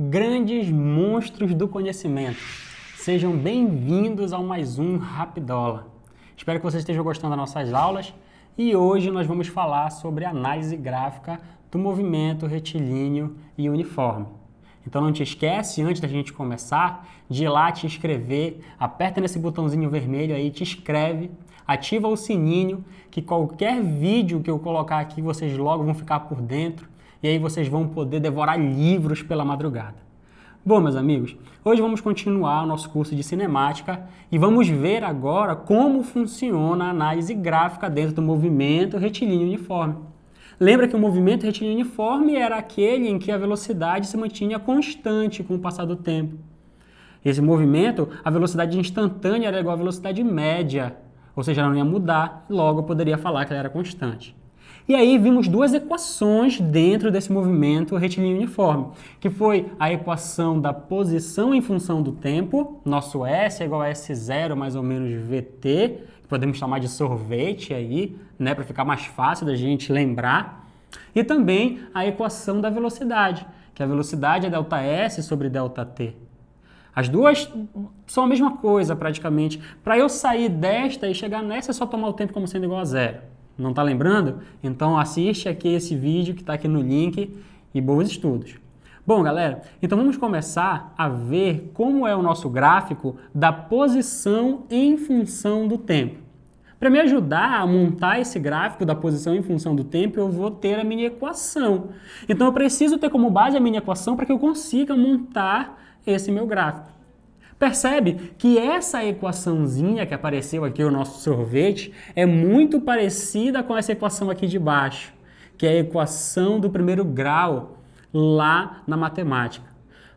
Grandes monstros do conhecimento, sejam bem-vindos ao mais um Rapidola. Espero que vocês estejam gostando das nossas aulas e hoje nós vamos falar sobre análise gráfica do movimento retilíneo e uniforme. Então não te esquece, antes da gente começar, de ir lá te inscrever, aperta nesse botãozinho vermelho aí, te inscreve, ativa o sininho, que qualquer vídeo que eu colocar aqui vocês logo vão ficar por dentro. E aí vocês vão poder devorar livros pela madrugada. Bom, meus amigos, hoje vamos continuar o nosso curso de cinemática e vamos ver agora como funciona a análise gráfica dentro do movimento retilíneo uniforme. Lembra que o movimento retilíneo uniforme era aquele em que a velocidade se mantinha constante com o passar do tempo. Esse movimento, a velocidade instantânea era igual à velocidade média, ou seja, ela não ia mudar, logo eu poderia falar que ela era constante. E aí vimos duas equações dentro desse movimento retilíneo uniforme, que foi a equação da posição em função do tempo, nosso S é igual a S0 mais ou menos VT, que podemos chamar de sorvete aí, né, para ficar mais fácil da gente lembrar, e também a equação da velocidade, que a velocidade é ΔS sobre ΔT. As duas são a mesma coisa praticamente. Para eu sair desta e chegar nessa é só tomar o tempo como sendo igual a zero. Não está lembrando? Então assiste aqui esse vídeo que está aqui no link e bons estudos. Bom, galera, então vamos começar a ver como é o nosso gráfico da posição em função do tempo. Para me ajudar a montar esse gráfico da posição em função do tempo, eu vou ter a minha equação. Então eu preciso ter como base a minha equação para que eu consiga montar esse meu gráfico. Percebe que essa equaçãozinha que apareceu aqui, o nosso sorvete, é muito parecida com essa equação aqui de baixo, que é a equação do primeiro grau lá na matemática.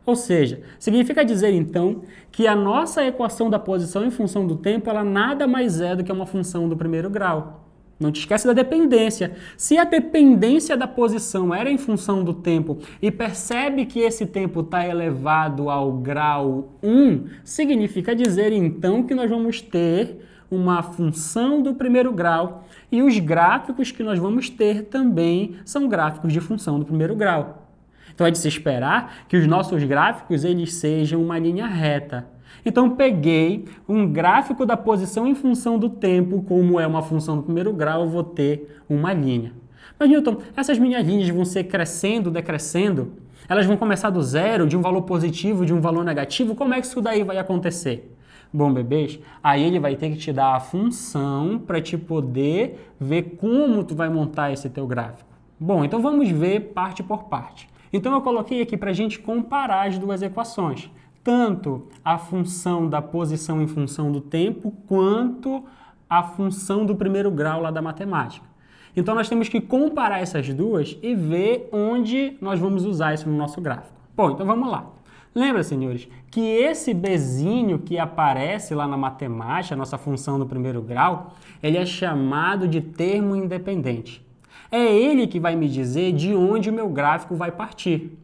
Ou seja, significa dizer então que a nossa equação da posição em função do tempo, ela nada mais é do que uma função do primeiro grau. Não te esquece da dependência. Se a dependência da posição era em função do tempo e percebe que esse tempo está elevado ao grau 1, significa dizer então que nós vamos ter uma função do primeiro grau e os gráficos que nós vamos ter também são gráficos de função do primeiro grau. Então é de se esperar que os nossos gráficos eles sejam uma linha reta. Então peguei um gráfico da posição em função do tempo, como é uma função do primeiro grau, eu vou ter uma linha. Mas Newton, essas minhas linhas vão ser crescendo, decrescendo? Elas vão começar do zero, de um valor positivo, de um valor negativo? Como é que isso daí vai acontecer? Bom, bebês, aí ele vai ter que te dar a função para te poder ver como tu vai montar esse teu gráfico. Bom, então vamos ver parte por parte. Então eu coloquei aqui para a gente comparar as duas equações. Tanto a função da posição em função do tempo, quanto a função do primeiro grau lá da matemática. Então nós temos que comparar essas duas e ver onde nós vamos usar isso no nosso gráfico. Bom, então vamos lá. Lembra, senhores, que esse Bzinho que aparece lá na matemática, a nossa função do primeiro grau, ele é chamado de termo independente. É ele que vai me dizer de onde o meu gráfico vai partir.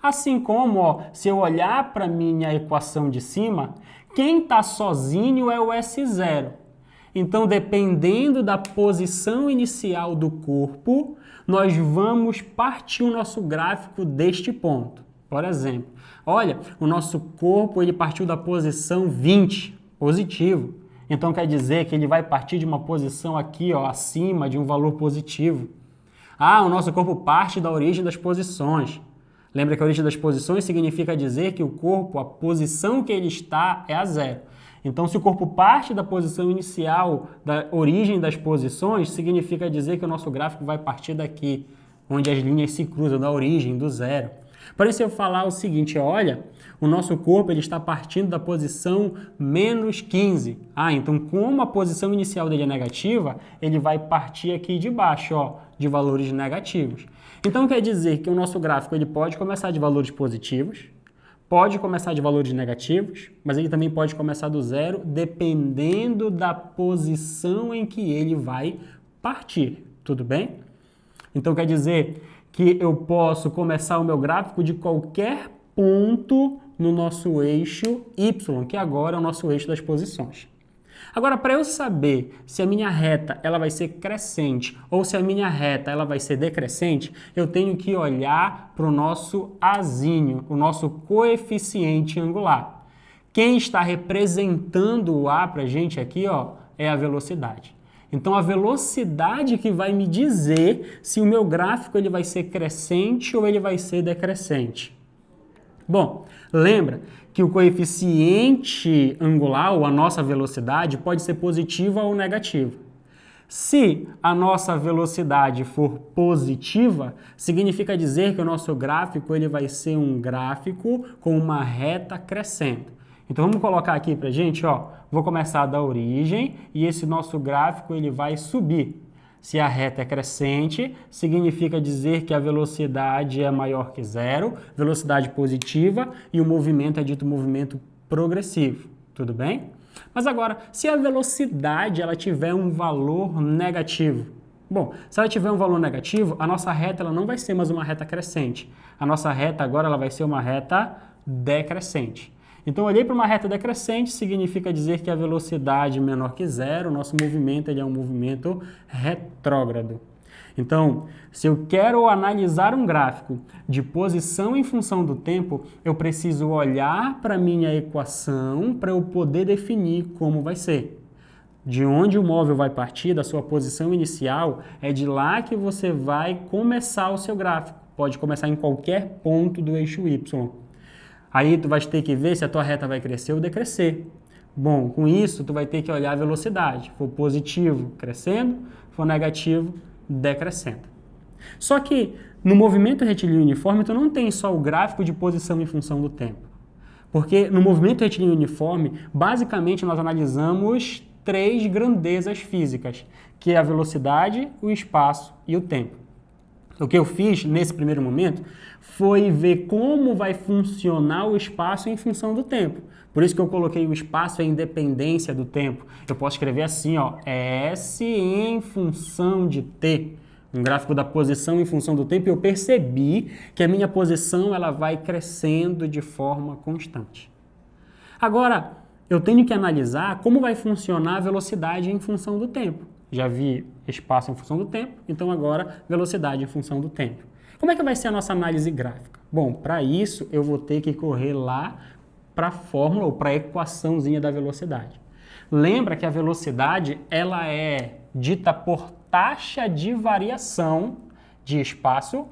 Assim como, ó, se eu olhar para a minha equação de cima, quem está sozinho é o S0. Então, dependendo da posição inicial do corpo, nós vamos partir o nosso gráfico deste ponto. Por exemplo, olha, o nosso corpo ele partiu da posição 20, positivo. Então, quer dizer que ele vai partir de uma posição aqui, ó, acima de um valor positivo. Ah, o nosso corpo parte da origem das posições. Lembra que a origem das posições significa dizer que o corpo, a posição que ele está é a zero. Então, se o corpo parte da posição inicial, da origem das posições, significa dizer que o nosso gráfico vai partir daqui, onde as linhas se cruzam, da origem, do zero. Por isso eu falar o seguinte, olha, o nosso corpo ele está partindo da posição menos 15. Ah, então como a posição inicial dele é negativa, ele vai partir aqui de baixo, ó, de valores negativos. Então quer dizer que o nosso gráfico ele pode começar de valores positivos, pode começar de valores negativos, mas ele também pode começar do zero, dependendo da posição em que ele vai partir, tudo bem? Então quer dizer que eu posso começar o meu gráfico de qualquer ponto no nosso eixo Y, que agora é o nosso eixo das posições. Agora, para eu saber se a minha reta ela vai ser crescente ou se a minha reta ela vai ser decrescente, eu tenho que olhar para o nosso azinho, o nosso coeficiente angular. Quem está representando o A para a gente aqui, ó, é a velocidade. Então, a velocidade que vai me dizer se o meu gráfico ele vai ser crescente ou ele vai ser decrescente. Bom, lembra que o coeficiente angular, ou a nossa velocidade, pode ser positiva ou negativa. Se a nossa velocidade for positiva, significa dizer que o nosso gráfico ele vai ser um gráfico com uma reta crescendo. Então vamos colocar aqui pra gente, ó, vou começar da origem e esse nosso gráfico ele vai subir. Se a reta é crescente, significa dizer que a velocidade é maior que zero, velocidade positiva, e o movimento é dito movimento progressivo, tudo bem? Mas agora, se a velocidade ela tiver um valor negativo, bom, se ela tiver um valor negativo, a nossa reta ela não vai ser mais uma reta crescente. A nossa reta agora ela vai ser uma reta decrescente. Então, olhei para uma reta decrescente, significa dizer que a velocidade é menor que zero, o nosso movimento ele é um movimento retrógrado. Então, se eu quero analisar um gráfico de posição em função do tempo, eu preciso olhar para a minha equação para eu poder definir como vai ser. De onde o móvel vai partir, da sua posição inicial, é de lá que você vai começar o seu gráfico. Pode começar em qualquer ponto do eixo Y. Aí tu vai ter que ver se a tua reta vai crescer ou decrescer. Bom, com isso tu vai ter que olhar a velocidade. For positivo, crescendo, for negativo, decrescendo. Só que no movimento retilíneo uniforme tu não tem só o gráfico de posição em função do tempo. Porque no movimento retilíneo uniforme, basicamente nós analisamos 3 grandezas físicas, que é a velocidade, o espaço e o tempo. O que eu fiz nesse primeiro momento foi ver como vai funcionar o espaço em função do tempo. Por isso que eu coloquei o espaço em independência do tempo. Eu posso escrever assim, ó, S em função de T. Um gráfico da posição em função do tempo, e eu percebi que a minha posição ela vai crescendo de forma constante. Agora, eu tenho que analisar como vai funcionar a velocidade em função do tempo. Já vi espaço em função do tempo, então agora velocidade em função do tempo. Como é que vai ser a nossa análise gráfica? Bom, para isso eu vou ter que correr lá para a fórmula ou para a equaçãozinha da velocidade. Lembra que a velocidade ela é dita por taxa de variação de espaço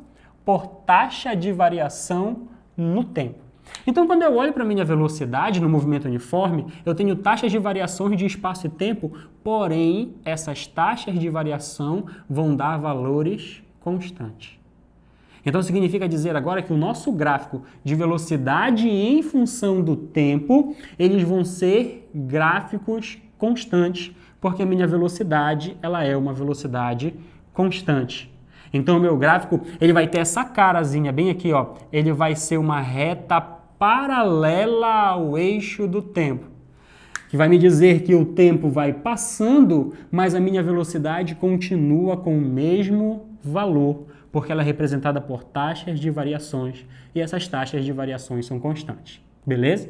por taxa de variação no tempo. Então, quando eu olho para a minha velocidade no movimento uniforme, eu tenho taxas de variações de espaço e tempo, porém, essas taxas de variação vão dar valores constantes. Então, significa dizer agora que o nosso gráfico de velocidade em função do tempo, eles vão ser gráficos constantes, porque a minha velocidade ela é uma velocidade constante. Então, o meu gráfico ele vai ter essa carazinha bem aqui, ó. Ele vai ser uma reta paralela ao eixo do tempo, que vai me dizer que o tempo vai passando, mas a minha velocidade continua com o mesmo valor, porque ela é representada por taxas de variações, e essas taxas de variações são constantes. Beleza?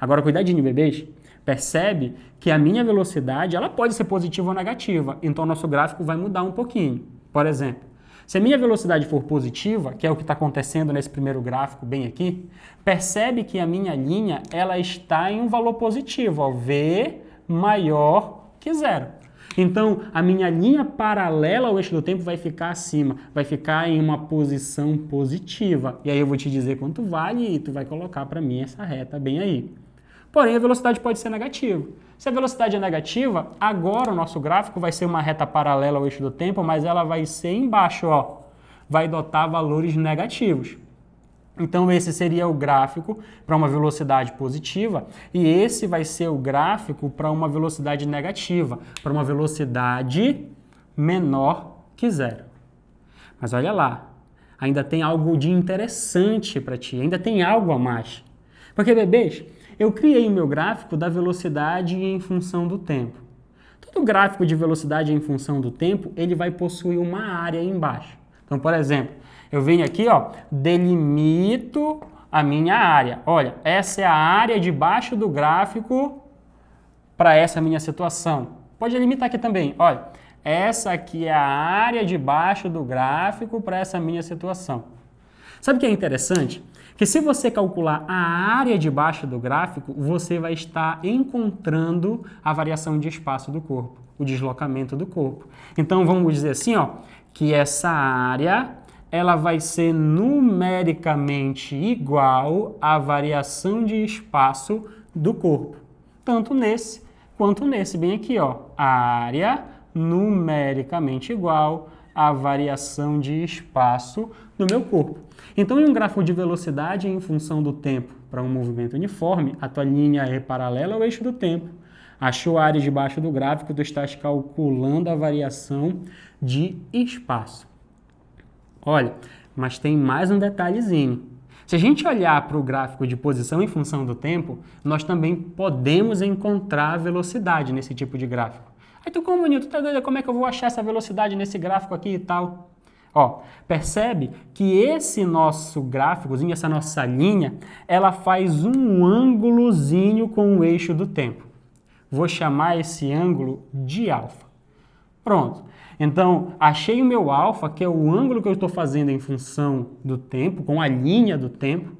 Agora, cuidadinho, bebês. Percebe que a minha velocidade ela pode ser positiva ou negativa, então o nosso gráfico vai mudar um pouquinho. Por exemplo, se a minha velocidade for positiva, que é o que está acontecendo nesse primeiro gráfico bem aqui, percebe que a minha linha ela está em um valor positivo, ó, V maior que zero. Então, a minha linha paralela ao eixo do tempo vai ficar acima, vai ficar em uma posição positiva. E aí eu vou te dizer quanto vale e tu vai colocar para mim essa reta bem aí. Porém, a velocidade pode ser negativa. Se a velocidade é negativa, agora o nosso gráfico vai ser uma reta paralela ao eixo do tempo, mas ela vai ser embaixo, ó, vai dotar valores negativos. Então, esse seria o gráfico para uma velocidade positiva e esse vai ser o gráfico para uma velocidade negativa, para uma velocidade menor que zero. Mas olha lá, ainda tem algo de interessante para ti, ainda tem algo a mais. Porque, bebês, eu criei o meu gráfico da velocidade em função do tempo. Todo gráfico de velocidade em função do tempo, ele vai possuir uma área embaixo. Então, por exemplo, eu venho aqui, ó, delimito a minha área. Olha, essa é a área debaixo do gráfico para essa minha situação? Pode limitar aqui também. Olha, essa aqui é a área de baixo do gráfico para essa minha situação. Sabe o que é interessante? Que se você calcular a área de baixo do gráfico, você vai estar encontrando a variação de espaço do corpo, o deslocamento do corpo. Então vamos dizer assim, ó, que essa área ela vai ser numericamente igual à variação de espaço do corpo, tanto nesse quanto nesse, bem aqui, ó, a área numericamente igual à variação de espaço do meu corpo. Então, em um gráfico de velocidade em função do tempo para um movimento uniforme, a tua linha é paralela ao eixo do tempo. Achou a área debaixo do gráfico, tu estás calculando a variação de espaço. Olha, mas tem mais um detalhezinho. Se a gente olhar para o gráfico de posição em função do tempo, nós também podemos encontrar a velocidade nesse tipo de gráfico. Aí tu, como, Nilton, tá doido? Como é que eu vou achar essa velocidade nesse gráfico aqui e tal? Ó, percebe que esse nosso gráficozinho, essa nossa linha, ela faz um ângulozinho com o eixo do tempo. Vou chamar esse ângulo de alfa. Pronto. Então, achei o meu alfa, que é o ângulo que eu estou fazendo em função do tempo, com a linha do tempo.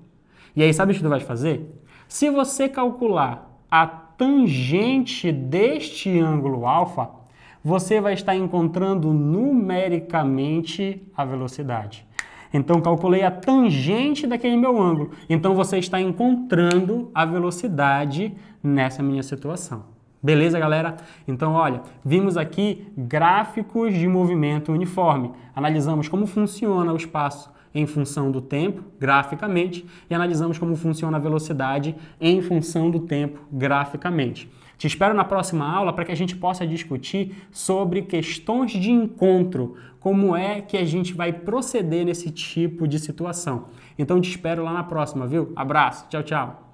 E aí, sabe o que tu vai fazer? Se você calcular a tangente deste ângulo alfa, você vai estar encontrando numericamente a velocidade. Então, calculei a tangente daquele meu ângulo. Então, você está encontrando a velocidade nessa minha situação. Beleza, galera? Então, olha, vimos aqui gráficos de movimento uniforme. Analisamos como funciona o espaço em função do tempo, graficamente, e analisamos como funciona a velocidade em função do tempo, graficamente. Te espero na próxima aula para que a gente possa discutir sobre questões de encontro, como é que a gente vai proceder nesse tipo de situação. Então, te espero lá na próxima, viu? Abraço, tchau, tchau!